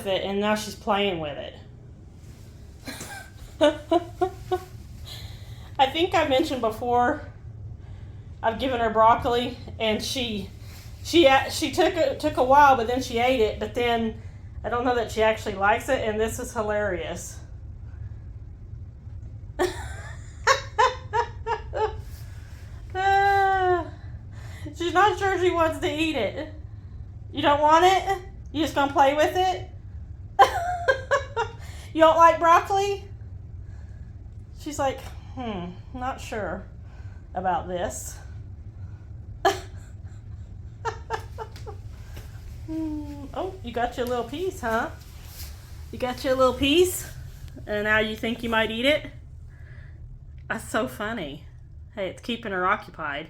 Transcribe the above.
with it, and now she's playing with it. I think I mentioned before I've given her broccoli, and she took a while, but then she ate it. But then I don't know that she actually likes it, and this is hilarious. She's not sure she wants to eat it. You don't want it? You just gonna play with it? You don't like broccoli? She's like, not sure about this. Oh, you got your little piece, huh? You got your little piece? And now you think you might eat it? That's so funny. Hey, it's keeping her occupied.